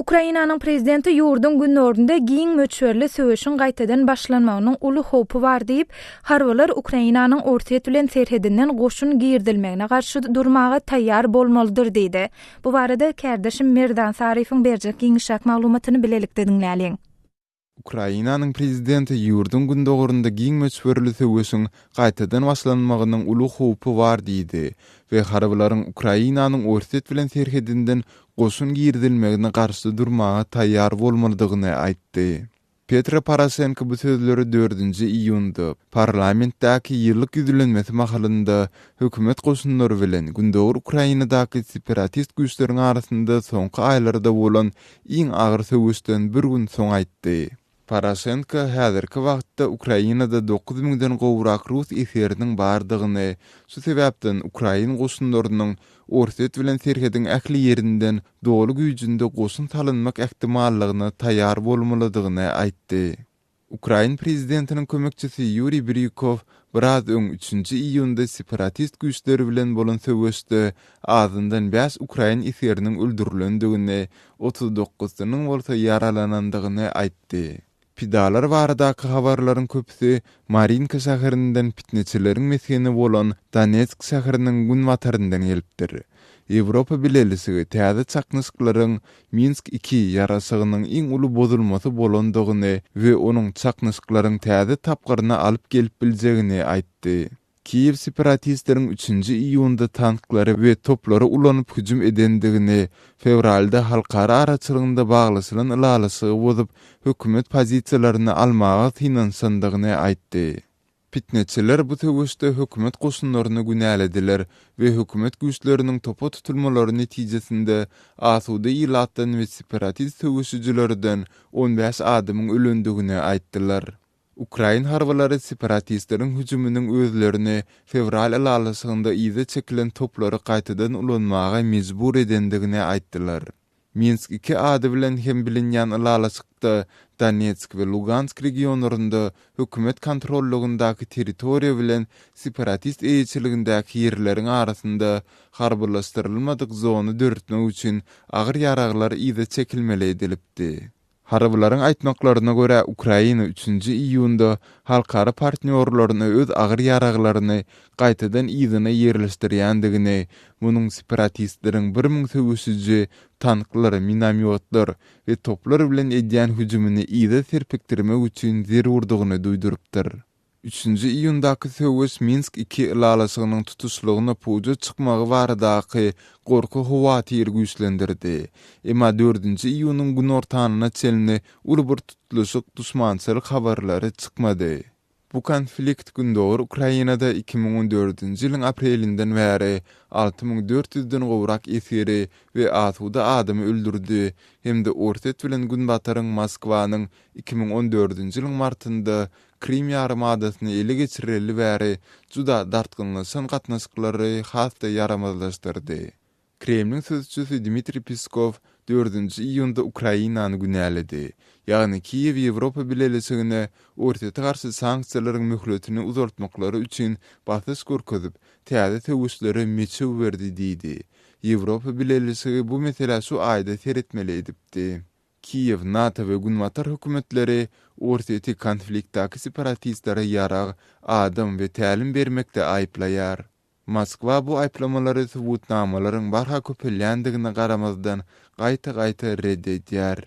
Ukrainanyň prezidenti ýurdun günlerinde giň möçberli söwüşiň gaýtadan başlanmagynyň uly howpy bar diýip, harbalar Ukrainanyň ortaýet bilen serhedinden goşun girdilmegine garşy durmaga taýýar bolmalydyr diýdi. Bu barada kärdeşim Merdan Sarifiň berjek giňişak maglumatyny bilelikde diňläliň. Ukrainanyň prezidenti ýurdun gündogurunda giň möçberli söwüşiň gaýtadan başlanmagynyň uly howpy bar diýdi we harbaryň Ukrainanyň ortaýet bilen serhedinden goşun girdilmegine garşy durmaga taýýar bolmalydygyny aýtdy. Petro Poroshenko bu sözleri 4-nji iýunda parlamentdäki ýyllyk ýüzlenmesi mahalynda hökümet goşunlary bilen gündogur Ukrainadaky separatist güýçleriň arasynda soňky aýlarda bolan iň agyr söwüşden bir gün soň aýtdy. Poroshenko häzirki wagtda Ukrainada 9000-den gowrak rus eseriniň bardygyny, şu sebäpden Ukraina goşunlarynyň ortaýet bilen serhediň ähli ýerinden dolu güýjünde goşun salynmak ähtimallygyny taýýar bolmalydygyny aýtdy. Ukraina prezidentiniň kömekçisi Yuri Brykov biraz öň 3-nji iýunda separatist güýçleri bilen bolan söwüşde azyndan 5 Ukraina eseriniň öldürilendigini, 39-nyň bolsa yaralanandygyny aýtdy. Pidalar baradaky habarlaryň köpüsi Marinka şäherinden pitneçileriň meskeni bolan Donetsk şäheriniň günwataryndan gelipdir. Ýewropa bilelisigi täze çaknyşyklaryň Minsk 2 ýarasygynyň iň uly bozulmasy bolandygyny we onuň çaknyşyklaryň täze tapgyryna alyp gelip biljegini aýtdy. Kiev separatistleriň 3-nji iýunda tanklary we toplary ulanyp hüjüm edendigini, fevralda halkara araçylygynda baglysylan ýalasy bozup, hökümet pozisiýalaryny almaga tynansandygyny aýtdy. Pitneçiler bu söwüşde hökümet goşunlaryny günälediler we hökümet güýçleriniň topa tutulmalary netijesinde asuda ýylatdan we separatist söwüşçilerden 15 adamyň ölendigini aýtdylar. Ukraina harbalary separatistleriň hüjüminiň özlerini fevral ýalasynda ýyzy çekilen toplary gaýtadan ulanmaga mejbur edendigini aýtdylar. Minsk 2 ady bilen hem bilinýän ýalasykda Donetsk we Lugansk regionlarynda hökümet kontrollugundaky territoriýa bilen separatist eýçiligindäki ýerleriň arasynda harbylaşdyrylmadyk zony döretmek üçin agyr ýaraglar ýyzy çekilmeli edilipdi. Harablaryň aýtmaklaryna görä Ukraina 3-nji iýunda halkara partnerlaryny öz agyr ýaraglaryny gaýtadan ýyzyna ýerleşdirýändigini, munyň separatistleriň 1000 söwüşçi tanklary, minamyotlar we toplar bilen edýän hüjümini ýyzy serpekdirmek üçin zerurdygyny duýdurypdyr. 3-nji iýundaky söwüş Minsk 2 ýalasynyň tutuşlugyna puja çykmagy baradaky gorky hawatyr güýçlendirdi. Emma 4-nji iýunyň gün ortanyna çelini uly bir tutuluşyk duşmançylyk habarlary çykmady. Bu konflikt gündogur Ukrainada 2014-nji ýylyň aprelinden bäri 6400-den gowrak eseri we asuda adamy öldürdi. Hemde ortaýet bilen günbataryň Moskwanyň 2014-nji ýylyň martynda Krim ýarymadasyny ele geçireli bäri juda dartgynlaşan gatnaşyklary hasda yaramazlaşdyrdy. Kremlin sözçüsü Dmitri Peskov 4-nji iýunda Ukrainany günäledi. Ýagny Kiev Ýewropa bilelisигine ortaýa garşy sanksiýalaryň möhletini uzaltmaklary üçin batyş görkezip, täze söwüşlere meçe berdi diýdi. Ýewropa bilelisigi bu mesele şu aýda seretmeli edipdi. Kiev, NATO we günwatar hökümetleri ortaýa konfliktdaky separatistlere ýarag, adam we tälim bermekde aýplaýar. Moskwa bu aýplamalary subutnamalaryň barha köpelýändigine garamazdan gaýta reddedýär.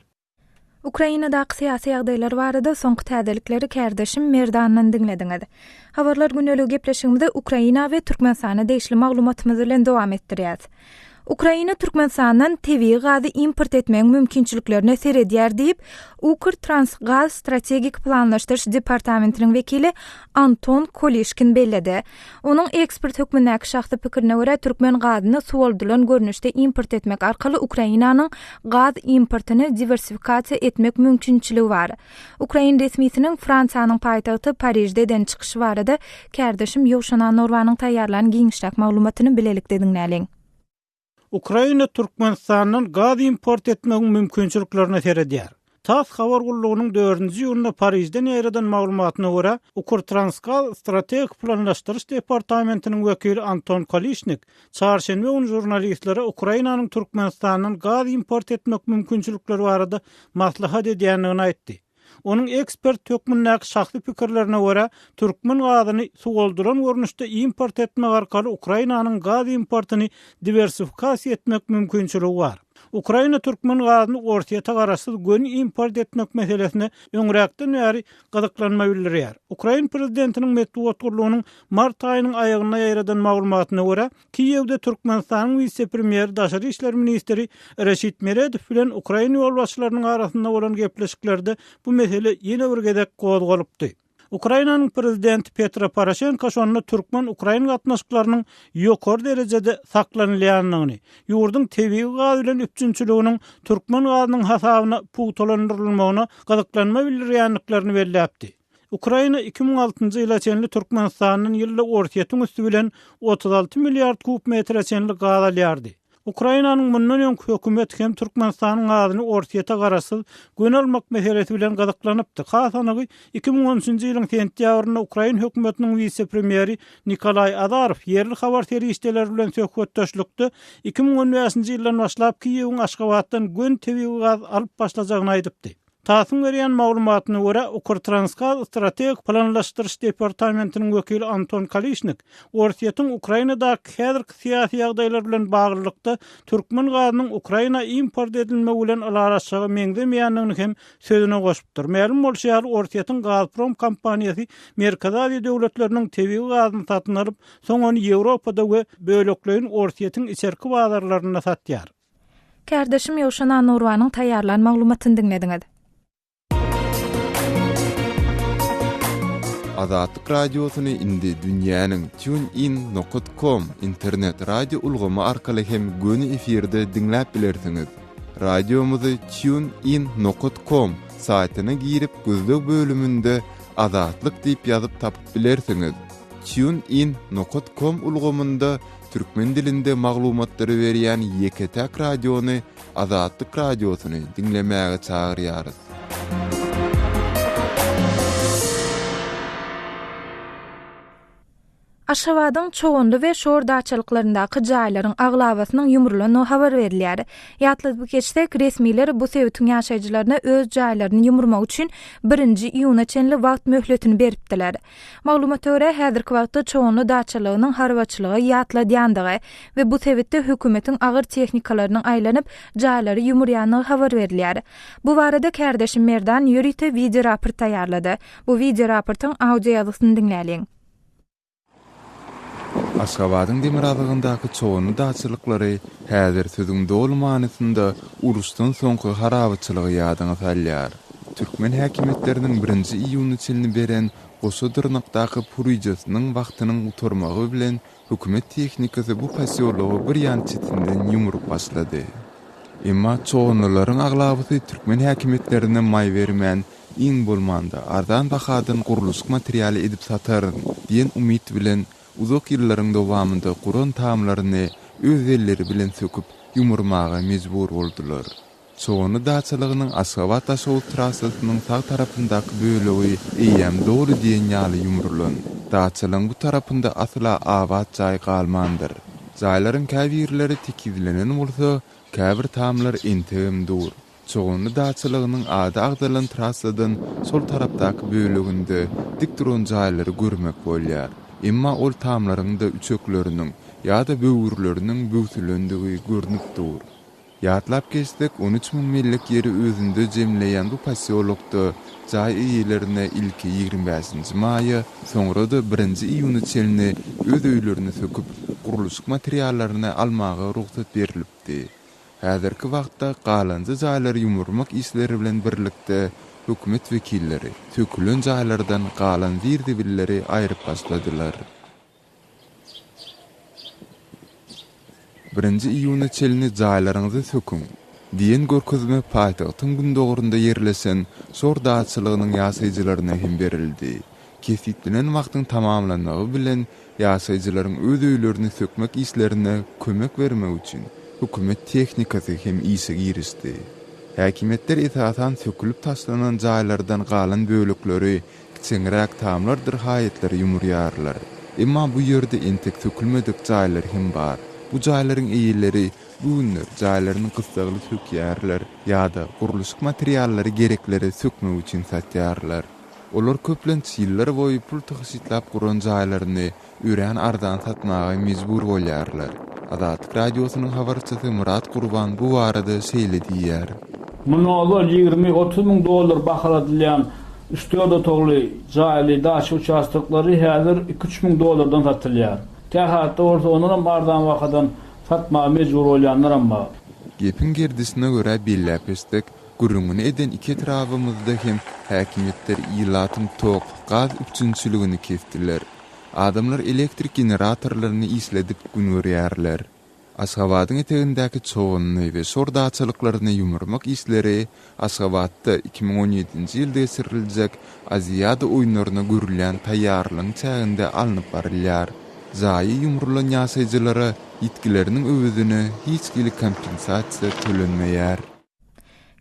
Ukrainadaky syýasy ýagdaýlar barada soňky täzelikleri kärdeşim Merdandan diňlediňiz. Habarlar güneligi gepleşigimizde Ukraina we Türkmenistana deýişli maglumatymyz bilen dowam etdirýäs. Ukraina Türkmenistandan tebii gazy import etmek mümkinçiliklerine seredýär diýip, Ukrtransgaz strategik planlaşdyrış departamentiniň wekili Anton Kolishkin belledi. Onuň ekspert hökmündäki şahsy pikirine görä Türkmen gazyny suwaldylan görnüşde import etmek arkaly Ukrainanyň gaz importyny diversifikasiýa etmek mümkinçiligi bar. Ukraina resmiýetiniň Fransiýanyň paýtagty Parijde eden çykyşy barada kärdeşim Ýowşana Norwanyň taýýarlanan giňişlik maglumatyny bilelikde diňläliň. Ukraina Türkmenistanyň gaz import etmek mümkinçiliklerine seredýär. TASS habar gullugynyň 4-nji ýylynda Parisden ýereden maglumatyna görä, Ukrtranskal strategik planlaşdyryş departamentiniň wekili Anton Kalishnik çarşembe gün jurnalistlere Ukrainanyň Türkmenistanyň gaz import etmek mümkinçilikleri barada maslahat edýändigini aýtdy. Onun ekspert tökmünläki şahsy pikirlerine görä, Türkmen gazyny sugolduran görnüşde import etmek arkaly Ukrainanyň gaz importyny diversifikasiýa etmek mümkinçiligi bar. Ukraina Türkmen gazyny ortaya tagarasyz gön import etmek meselesine öňräkden bäri gazyklanma bildirýär. Ukraina prezidentiniň Medwedew gurulunyň mart aýynyň aýagyna ýaradan maglumatyna görä, Kiýewde Türkmenistanyň vice-premier daşary işler ministri Reşit Meredow bilen Ukraina ýolbaşçylarynyň arasynda bolan gepleşiklerde bu mesele ýene bir gezek gozgalypdy. Ukrainanyň prezidenti Petro Poroshenko şonu Türkmen-Ukraina gatnaşyklarynyň ýokary derejede saklanylýanyny, ýurdun tebii gaz bilen üçinçiliginiň Türkmen gazynyň hasabyna puwtalandyrylmagyna gazyklanma bildirýänliklerini belläpdi. Ukraina 2006-njy ýyla çenli Türkmenistanyň ýylly ortaýatyň üstü bilen 36 milliard kub metre çenli gaz alýardy. Ukrainanyň mundan öňki hökümet hem Türkmenistanyň gazyny ortaýa tagarasyz gön almak meselesi bilen gazyklanypdy. Hasanygy 2013-nji ýylyň sentýabrynda Ukraina hökümetiniň vice-premieri Nikolay Azarov ýerli habar terişdeler bilen söhbetdeşlikde 2015-nji ýyldan başlap Kiýewiň Aşgabatdan gön tebii gaz alyp başlajagyny aýdypdy. TASS'yň berýän maglumatyna görä, Ukrtranskal strategik planlaşdyryş departamentiniň wekili Anton Kalishnik, ortaýatyň Ukrainadaky häzirki syýasy ýagdaýlar bilen baglykda Türkmen gazynyň Ukraina import edilmegi bilen alaraşygy meňdemeýändigini hem sözüne goşupdyr. Ma'lum bolşýar, ortaýatyň Gazprom kompaniýasy Merkez Aziýa döwletleriniň tebii gazyny satyn alyp, soň ony Ýewropada we böleklerin ortaýatyň içerki bazarlaryna satýar. Kardeşim Ýowşan Nurwanyň taýýarlan maglumatyny dinlediňiz. Azatlyk radiosyny indi dünýäniň tunein.com internet radio ulgamy arkaly hem göni efirde dinläp bilersiňiz. Radiomuzy tunein.com saýtyna girip gözlek bölümünde Azatlyk diýip ýazyp tapyp bilersiňiz. tunein.com ulgamynda türkmen dilinde maglumatlary berýän Ýeketäk radiony Azatlyk radiosyny dinlemäge çagyrýarys. Aşgabatyň çoğundy we şordaçylyklaryndaky jaýlaryň aglabasynyň ýumurlanyny habar berilýär. Ýatlyp geçsek, resmiler bu sebäpden ýaşaýjylaryna öz jaýlaryny ýumurmak üçin 1-nji iýuna çenli wagt möhletini beripdiler. Maglumata görä, häzirki wagtda çoğunly daçylygynyň harbaçylygy ýatladýandygy we bu sebäpde hökümetiň agyr tehnikalarynyň aýlanyp jaýlary ýumurýanyny habar berilýär. Bu barada kardeşim Merdan ýörite video raport taýýarlady. Bu video raportyň audio ýazysyny dinläliň. Aşgabatyň Demirazagyndaky çoğunly daçylyklary häzir sözüň dolu manysynda urusdan soňky harabaçylygy ýadyna salýar. Türkmen häkimetleriniň 1-nji iýuny çelini beren goşa dyrnakdaky purýjasynyň wagtynyň uturmagy bilen hökümet tehnikasy bu pasiýology bir ýan çetinden ýumrup başlady. Emma çoğunlylaryň aglabysy Türkmen häkimetlerine may bermän iň bolmanda ardan bahadan guruluş materialy edip satar diýen umyt bilen uzak ýyllaryň dowamında Guran tamlaryny öz elleri bilen söküp ýumurmaga mejbur boldular. Çoğunu daçylygynyň Aşgabat taşaw trassasynyň sağ tarapyndaky bölegi eýem dogry diýen ýaly ýumurulan. Daçylygyň bu tarapynda asla awat jaý galmandyr. Jaýlaryň käbirleri tikizlenen bolsa, käbir tamlar entegim dur. Çoğunu daçylygynyň ada agdalan trassadan sol tarapdaky böleginde dik duran jaýlary görmek bolýar. Emma ol tamlaryň da üçekleriniň ýa-da böwürleriniň böwsülendigi görnüp dur. Ýatlap geçsek 13 000 millik ýeri özünde jemleýän bu pasiýolokda jaý iýlerine ilki 25-nji maýy, soňra-da 1-nji iýuny çelini öz öýlerini söküp guruluş materiallaryny almaga ruhsat berilipdi. Häzirki wagtda galanjy jaýlary ýumurmak işleri bilen birlikde hökümet wekilleri sökülen jaýlardan galan zirdibilleri aýryp başladylar. 1-nji iýuny çelini jaýlaryňyzy söküň diýen görkezme paýtagtyň gündogrunda ýerlesen şordaçylygynyň ýasaýjylaryna hem berildi. Kesitlenen wagtyň tamamlanygy bilen ýasaýjylaryň öz öýlerini sökmek işlerine kömek bermek üçin hökümet tehnikasy hem işe girişdi. Häkimetler esasan sökülüp taşlanan jaýlardan galan bölükleri kiçiňirek tamlardyr haýatlar ýumurýarlar. Emma bu ýerde entek sökülmedik jaýlar hem bar. Bu jaýlaryň eýilleri bugünler jaýlaryny gysgaly sökýärler ýa-da guruluşyk materiallary gerekleri sökmek üçin satýarlar. Olar köplenç ýyllar boýy pul tygyşytlap guran jaýlaryny ýören ardan satmaga mejbur bolýarlar. Adat radiosynyň habarçysy Murat Gurban bu barada şeýle diýär. Munolar 20-30 min dolar bahaladylýan üstüde togly jaýly daş uçastyklary häzir 2-3 min dolardan satylýar. Tähatda orta onuň bardan wagtdan satmaga mejbur bolýanlar amma. Gepin gerdisine göre belläpestek gurrungyny eden iki etrafymyzda hem häkimetler ýylatyň tok, gaz üçinçiligini kesdiler. Adamlar elektrik generatorlaryny isledip gün görýärler. Aşgabatyň etegindäki çoğunluğu ve sordaçylyklaryny ýumurmak isleri Aşgabatda 2017-nji ýylda geçiriljek Aziýada oýunlaryna görülen taýýarlyk çäginde alınıp barylýar. Zayi ýumrulan ýasaýjylara ýetkileriniň öwüdüne hiç gili kompensasiýa tölenmeýär.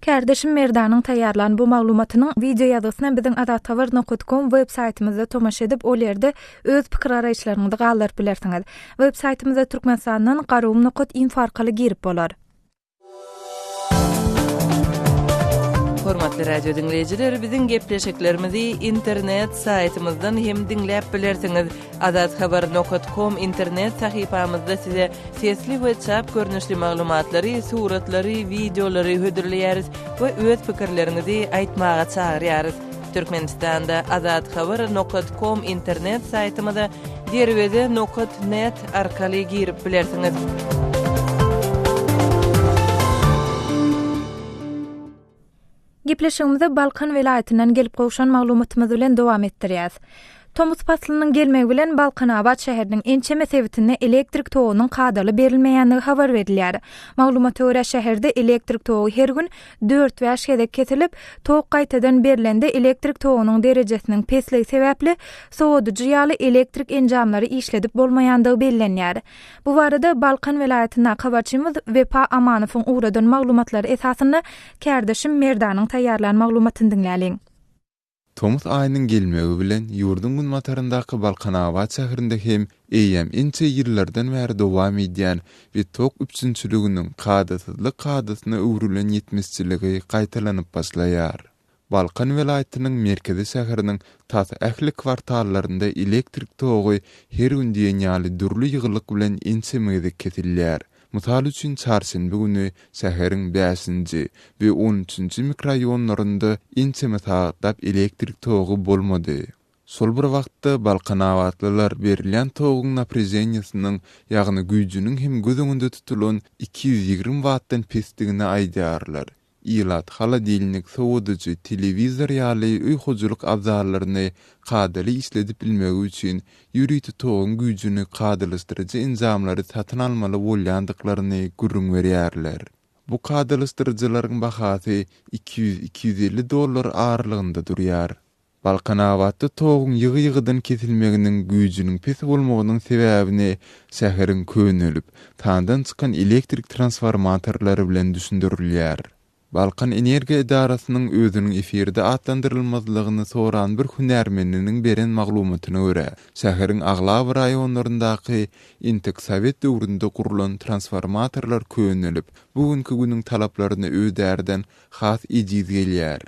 Kardeşim Merdanyň taýýarlan bu maglumatynyň video ýazysyna biziň adathabar.com web saýtymyzda tomaşa edip ol ýerde öz pikir araýçylaryňyzy galdyryp bilersiňiz. Web saýtymyzda türkmenistanyň garum.info arkaly girip bolar. Hormatly radio dinleyijiler, biziň gepleşiklerimizi internet saýtymyzdan hem dinläp bilersiňiz. adathabar.com internet sahypamyzda size sesli we çap görnüşli maglumatlary, suratlary, videolary hödürleýäris we öz pikirlerinizi aýtmaga çagyrýarys. Türkmenistanda adathabar.com internet saýtymyza derwede.net arkaly girip bilersiňiz. Gepleşigimizde Balkan welaýatynyň gelip gowşan maglumatymyz bilen dowam etdirýäs. Tomuz paslynyň gelmegi bilen Balkanabad şäheriniň ençe mesebetine elektrik togunyň kadaly berilmeýänligi habar berilýär. Maglumata görä şäherde elektrik togu her gün 4-5 gedek kesilip, tog gaýtadan berilende elektrik togunyň derejesiniň pesligi sebäpli soğuducu ýaly elektrik enjamlary işledip bolmaýandygy bellenýär. Bu barada Balkan welaýatyna habarçymyz Vefa Amanowyň uradan maglumatlary esasynda Kardeşim Merdanyň taýýarlan maglumatyny dinläliň. Tomuz aýynyň gelmegi bilen ýurdun gün mataryndaky Balkanabad şäherinde hem eýem ençe ýyllardan bäri dowam edýän we tok üçinçiliginiň kadasyna öwrülen ýetmişçiligi gaýtalanyp başlaýar. Balkan welaýatynyň merkezi şäheriniň tas ähli kwartallarynda elektrik togy her gün diýen ýaly durly ýygylyk bilen ençe megde kesilýär. Misal üçin çarşenbe güni şäheriň 5-nji we 13-nji mikroraýonlarynda ençe mesagatda elektrik togy bolmady. Sol bir wagtda Balkanabadlylar berilen togyň naprejeniýasynyň ýagny güýjüniň hem gözüňde tutulan 220 wattdan pesdigini aýdýarlar. Ýylat haladilnik soğuducu televizor ýaly uýhujuluk abzarlaryny kadaly işledip bilmegi üçin ýürüýti togyň güýjüni kadalystyrjy enjamlary satyn almaly bolýandyklaryny gurrun berýärler. Bu kadalystyrjylaryň bahasy $200-250 aralygynda durýar. Balkanabadda togyň ýygy-ýygydan kesilmeginiň güýjüniň pes bolmagynyň sebäbini şäheriň könülüp, tandan çykan elektrik transformatorlary bilen düşündirilýär. Balkan Energiýa Idarasynyň özüniň efirde atlandyrylmazlygyny soran bir hünärmeniniň beren maglumatyna görä, şäheriň aglaw raýonlaryndaky Intek Sowet döwründe kurulan transformatorlar könülüp, bugünkü günüň talaplaryny ödärden has ejiz gelýär.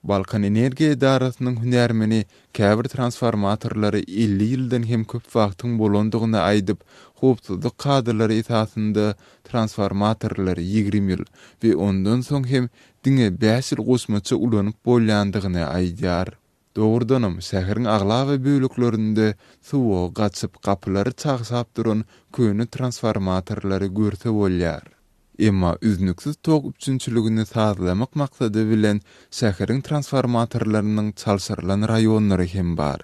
Balkan Energiýa Idarasynyň hünärmeni käbir transformatorlary 50 ýyldan hem köp wagtyň bolandygyny aýdyp, howpsuzlyk kadrlary esasynda transformatorlary 20 ýyl we ondan soň hem diňe 5 ýyl goşmaça ulanyp bolýandygyny aýdýar. Dogrudanam şäheriň aglaw bölüklerinde suwa gaçyp gapylary çagsap duran köni transformatorlary görse bolýar. Emma üznüksiz tok üçinçiligini sazlamak maksady bilen şäheriň transformatorlarynyň çalşyrylan raýonlary hem bar.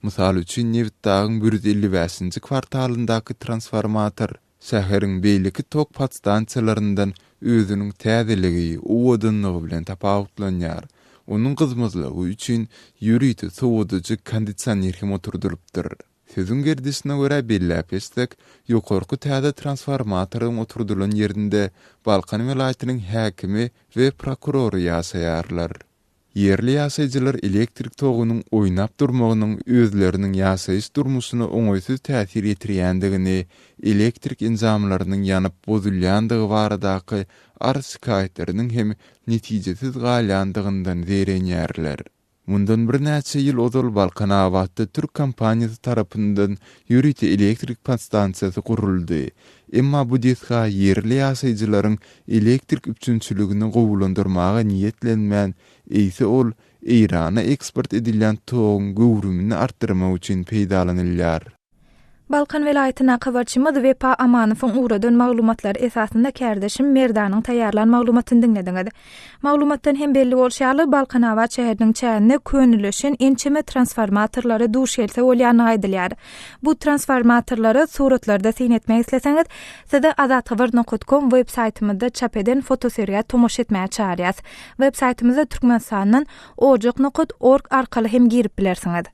Misal üçin Newtdagyň 155-nji kwartalyndaky transformator şäheriň beýleki tok podstansiýalaryndan özüniň täzeligi, uwdunlygy bilen tapawutlanýar. Onuň gyzmazlygy üçin ýürüýti soğuducu kondisioner hem oturdurypdyr. Sözün gerdisine göre belläpestek, ýokarky täze transformatoryň oturdulan ýerinde Balkan welaýatynyň häkimi we prokurory ýasaýarlar. Yerli ýasaýjylar elektrik togunyň oýnap durmagynyň özleriniň ýasaýyş durmuşyna oňoýsuz täsir ýetirýändigini, elektrik enzamlarynyň ýanyp bozulýandygy baradaky arşikaýetleriniň hem netijesiz galýandygyndan zerenýärler. Mundan bir näçe ýyl ozal Balkan Awatda Türk kompaniýasy tarapyndan ýürüti elektrik panstansiýasy kuruldy. Emma bu desga yerli ýasaýjylaryň elektrik üçünçüligini gowulandyrmaga niýetlenmän, eýse ol Irana eksport edilýän togyň gowrumyny artdyrmak üçin peýdalanylýar. Balkan welaýatyna habarçymyz Wepa Amanowyň uradan maglumatlar esasında kärdeşim Merdanyň taýýarlan maglumatyny dinlediňiz. Maglumatdan hem belli bolşaly Balkan Awat şäheriniň çäğinde könüleşen ençeme transformatorlary duş gelse bolýany aýdylýar. Bu transformatorlary suratlarda seýnetmek isleseňiz, size azathabar.com web saýtymyzda çap eden fotoseriýa tomoş etmäge çağırýas. Web saýtymyzda türkmenistanyň ojak.org arkaly hem girip bilersiňiz.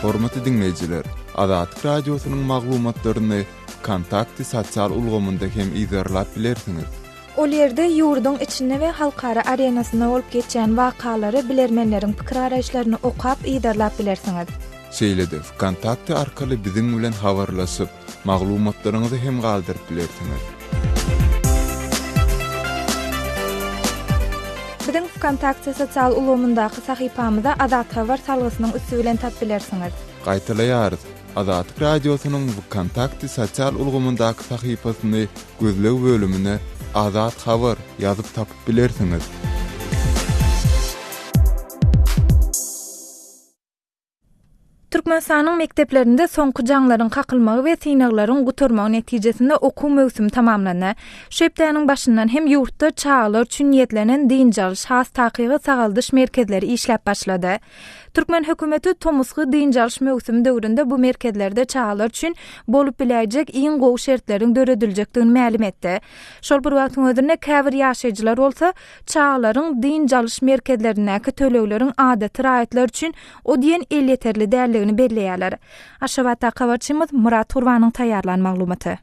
Hormatly dinleýijiler, Azatlyk radiosynyň maglumatlaryny Kontakty sosial ulgamynda hem izarlap bilersiňiz. Ol ýerde ýurdun içinde we halkara arenasyna bolup geçen wakalary bilermenleriň pikir araýşlaryny okap izarlap bilersiňiz. Şeýlede Kontakty arkaly biziň bilen habarlaşyp, maglumatlaryňyzy hem galdyryp bilersiňiz. Biziň Kontakty sosial ulgamyndaky sahypamyzda Azat Habar salgysynyň üstü bilen tap bilersiňiz. Gaýtalaýarys. Azatlyk radiosynyň Kontakty sosial ulgamyndaky sahypasyny gözlew bölümine Azat Habar ýazyp tapyp bilersiňiz. Türkmenistanyň mekteplerinde soňky jaňlaryň kakylmagy we synaglaryň guturmagy netijesinde okuw mövsümi tamamlandy. Şu hepdeniň başyndan hem ýurtda çağlar üçin niýetlenen diňjal has takygy sagaldyş merkezleri işläp başlady. Türkmen hökümeti tomusky diňjal mövsümi döwründe bu merkezlerde çağlar üçin bolup biläjek iň gowy şertleriň döredilýekdigini ma'lum etdi. Şol bir wagtyň özünde käbir ýaşaýjylar bolsa, çağlaryň diňjal merkezlerindäki tölegleriň adaty raýatlar üçin o diýen el ýeterli däldigini belleýärler. Aşgabatda habarçymyz Murat Turwanyň taýýarlan maglumaty.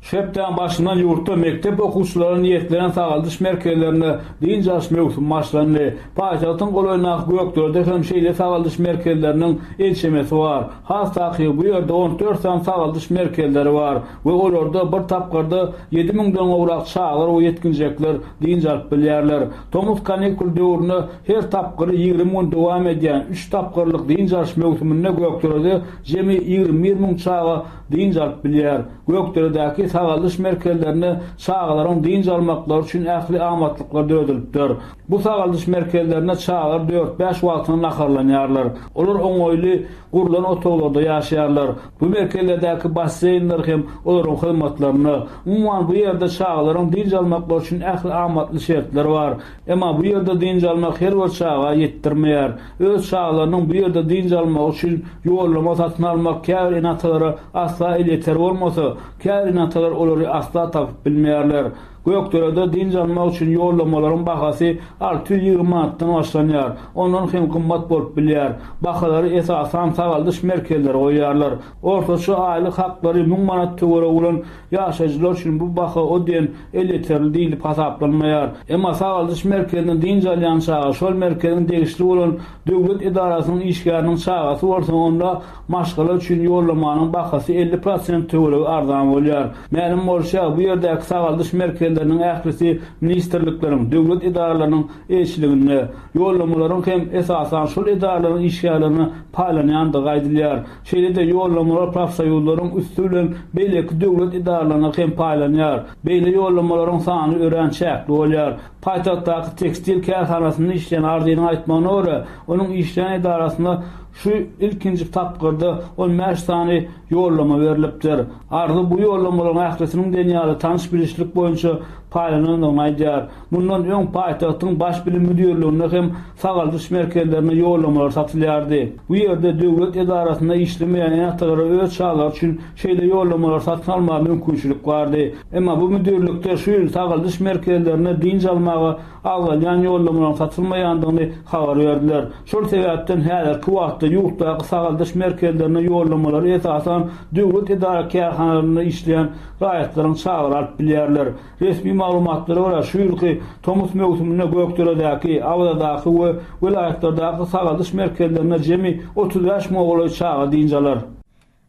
Şepden başından yurtta mektep okuwçylaryň niýetlenen sagaldyş merkezlerine diňjal mövsüm başlandy. Paýtagyň golaýnak gökdörde hem şeýle sagaldyş merkezleriniň elçemesi bar. Hasaky bu ýerde 14 san sagaldyş merkezleri bar we olarda bir tapgyrda 7000den gowrak çağlar we yetkinjekler diňjal bilýärler. Tomuz kanikul döwrüne her tapgyry 20 gün dowam edýän 3 tapgyrlyk diňjal mövsümine gökdörde jemi 20.000 çağa diňjal bilýär. Gökdöredäki sagaldyş merkezlerine çağlaryň diňjalmaklar üçin ähli amatlyklar döredilipdir. Bu sagaldyş merkezlerine çağlar 4-5 wagtyny naharlanýarlar. Olar oňoýly gurulan otoglarda ýaşaýarlar. Bu merkezlerdäki basseynler hem olaryň hyzmatlaryny, umman bu ýerde çağlaryň diňjalmaklar üçin ähli amatly şertler bar. Emma bu ýerde diňjalmak her bir çağa ýetdirmeýär. Öz çağlarynyň bu ýerde diňjalmak üçin ýollama satyn almak käbir inatalary asla ýeter bolmasa, käbir inatalar olary asla tapyp bilmeýärler. Gökdörede diňjalmak üçin ýollamalaryň bahasy 620 manatdan başlanýar. Ondan hem gymmat bolup bilýär. Bahalary esasan sagaldyş merkezleri goýýarlar. Ortaça aýlyk haklary 1000 manat töwere bolan ýaşaýjylar üçin bu baha o diýen el ýeterli diýilip hasaplanmaýar. Emma sagaldyş merkeziniň diňjalýan çağa şol merkeziň degişli bolan döwlet idarasynyň işgäriniň çağasy bolsa onda maşgala üçin ýollamanyň bahasy 50% töwere arzan bolýar. Mänim bolsa bu ýerdäki sagaldyş merkezleri ählisi ministerlikleriň, döwlet idaralarynyň eýçiliginde ýollamalaryň hem esasan şol idaralaryň işgärlerini paýlanýandygy aýdylýar. Şeýle-de ýollamalar profsoýuzlaryň üstü bilen beýleki döwlet idaralaryna hem paýlanýar. Beýle ýollamalaryň sany örençäkli bolýar. Paýtagydaky tekstil kärhanasyny işleýän arzyny aýtmagyna görä, onuň işleýän idarasyna şu ilkinji tapgyrda ol mäşsany ýollama berilipdir. Ardy bu ýollamalaryň ählisiniň denýaly tanış bilişlik boýunça paýlanynyny aýdýar. Bundan öň paýtagtyň baş bilim müdürligine hem sagaldyrş merkezlerine ýollamalar satylýardy. Bu ýerde döwlet edarasynda işlemeýän ýa-da öz şaglar üçin şeýle ýollamalar satylma mümkinçilik bardy. Emma bu müdürlikde şu ýyl sagaldyrş merkezlerine dinç almagy alýan ýollamalar satylmaýandygyny habar berdiler. Şol sebäpden häzirki wagtda ýurtdaky sagaldyrş merkezlerine ýollamalar esasan döwlet edara kärhanalaryna işleýän raýatlaryň çağır alyp bilýärler. Resmi maglumatlara görä şu ýylky Tomus mewsumyna Gökderedäki, Awdadaky we vilayatlardaky sagaldyrş merkezlerine jemi 35 mogoly çağa dinjalar.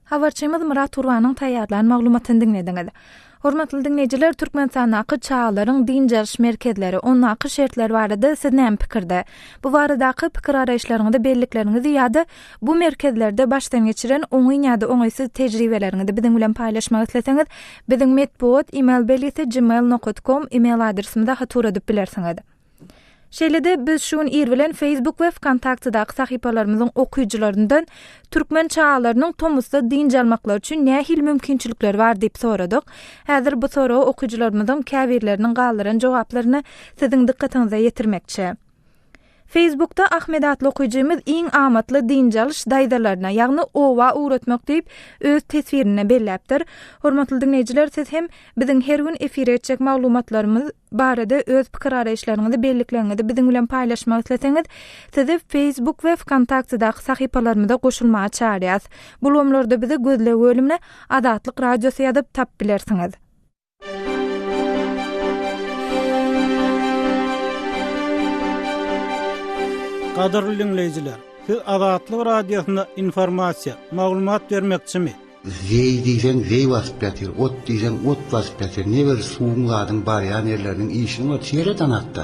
Habarçymyz Murat Urwanyň taýýarlanan maglumatyny dinlediňiz. Hormatly dinleýijiler, Türkmenistanyň çağlaryň dinjaliş merkezleri, onuň şertleri barada siz näme pikirde? Bu baradaky pikir araýşlaryňyzda belliklerinizi ýa-da bu merkezlerde başdan geçiren oňy ýa-da oňysyz tejribeleriňizi biziň bilen paýlaşmak isleseňiz, biziň medpuat email belisi gmail.com email adresimizde hatura edip bilersiňiz. Şeýlede biz şuň ýer bilen Facebook we Kontaktdaky sahypalarymyzyň okuyjylaryndan türkmen çağlarynyň Tomusda dinç almaklar üçin nähil mümkinçilikler bar diýip soradyk. Häzir bu soragy okuyjylarymyzyň käbirleriniň gallaran jogaplaryny siziň dikkatiňize ýetirmekçi. Facebook'ta Ahmet adly okuyjymyz iň amatly dinjaliş daýdalaryna, ýagny owa uğratmak diýip öz tesbirini belläpdir. Hormatly dinleýijiler, siz hem biziň her gün efire etjek maglumatlarymyz barada öz pikir araýşlaryňyzy belliklerinizi biziň bilen paýlaşmak isleseňiz, sizi Facebook we Kontaktdaky sahypalarymyza goşulmagy çağırýas. Bu lomlarda bizi gözle bölümine Adatlyk radiosy ýazyp tap bilersiňiz. Gaderly dinleýijiler, siz Adatlyk radiosynda informasiýa, maglumat bermekçimi? Vey diýsen vey wasyp ýatyr, ot diýsen ot wasyp ýatyr. Neber suwuňlaryň barýan ýerleriniň işini o çeýreden atdy.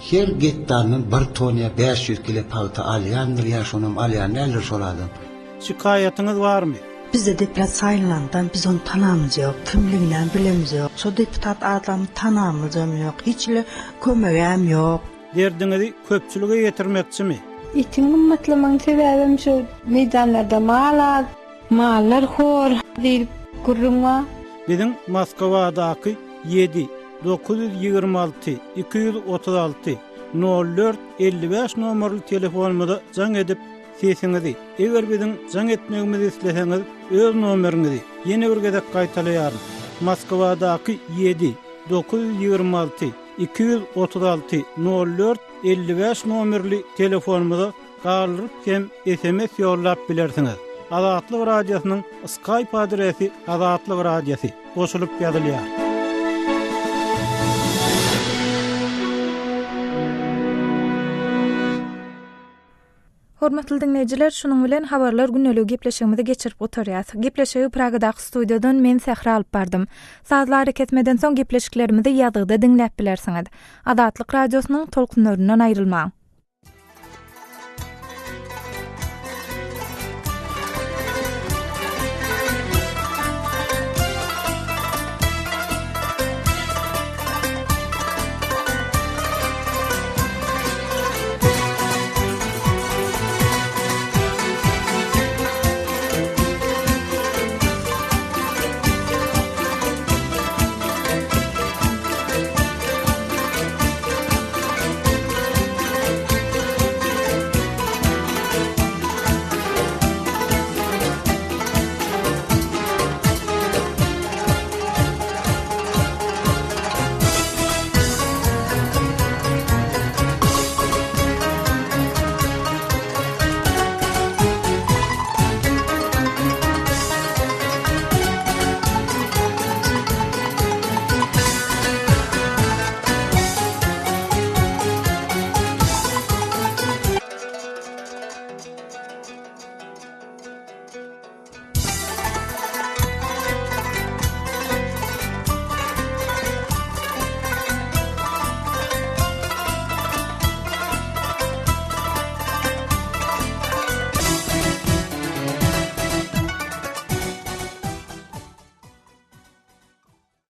Her getdanyň 1 toniýa 500 kilo palta alýandyr, ýaşonam alýan näler şoladan. Şikaýatyňyz barmy? Bizde deputat saylanandan biz onu tanamyz ýok, kimliginden bilemiz ýok. So deputat adamy tanamyz ýok, hiçle kömegem ýok. Derdiňizi köpçülige ýetirmekçimi? Itiň gymmatlymagyň sebäbim şu meýdanlarda mallar hor diýip gurrunma. Biziň Moskwadaky 7 926 236 04 55 nomerli telefonumyza jaň edip sesiňizi, eger biziň jaň etmegimizi isleseňiz, öz nomeriňizi ýene bir gezek gaýtalýar. Moskwadaky 7 926 236 04 55 nomerli telefonumyza galyp hem SMS ýollap bilersiňiz. Adatlyk radiosynyň Skype adresi Adatlyk radiosy goşulyp ýazylýar. Hormatly dinleýijiler, şunuň bilen habarlar günnelik gepleşigimizi geçirip oturýas. Gepleşigi Pragadaky studiýadan men Sähra alyp bardym. Saatlar ketmeden soň gepleşiklerimizi ýazgyda dinläp bilersiňiz. Adatlyk radiosynyň tolkunlaryndan aýrylmaň.